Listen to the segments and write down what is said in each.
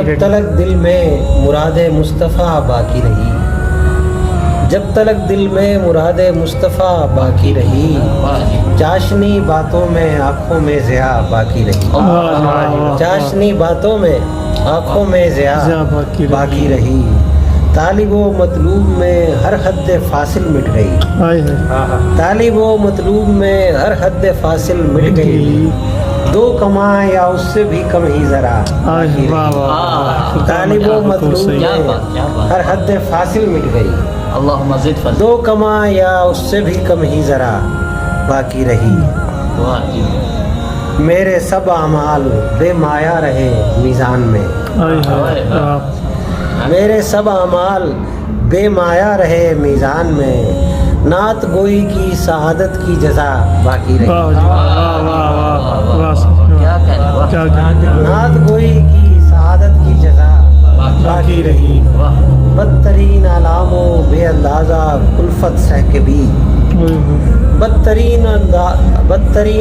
جب تلک دل میں مراد مصطفیٰ باقی رہی، جب تلک دل میں مراد مصطفیٰ باقی رہی، چاشنی باتوں میں آنکھوں میں ضیا باقی رہی، چاشنی باتوں میں آنکھوں میں ضیا باقی رہی، طالب و مطلوب میں ہر حد فاصل مٹ گئی، طالب و مطلوب میں ہر حد فاصل مٹ گئی، دو کماں یا اس سے بھی کم ہی ذرا باقی رہی، طالب و مطلوب میں ہر حد فاصل مٹ گئی، اللہم زد فضل، دو کماں یا اس سے بھی کم ہی ذرا باقی رہی، میرے سب اعمال بے مایا رہے میزان میں، میرے سب اعمال بے مایا رہے میزان میں، نعت گوئی کی سعادت کی جزا باقی رہی، نعت گوئی کی سعادت کی جزا باقی رہی، بدترین علام و بے اندازہ کلفت سہ کے بھی، بدترین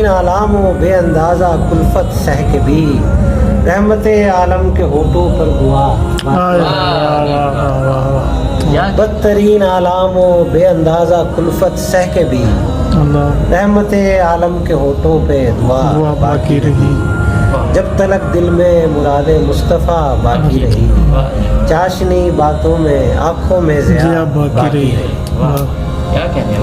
علام و بے اندازہ کلفت سہ کے بھی، رحمت عالم کے ہونٹوں پر دعا، بدترین علام و بے اندازہ کلفت سہ کے بھی، رحمت عالم کے ہونٹوں پہ دعا باقی رہی، جب تلک دل میں مراد مصطفیٰ باقی رہی، چاشنی باتوں میں آنکھوں میں ضیا باقی رہی۔ کیا کہنے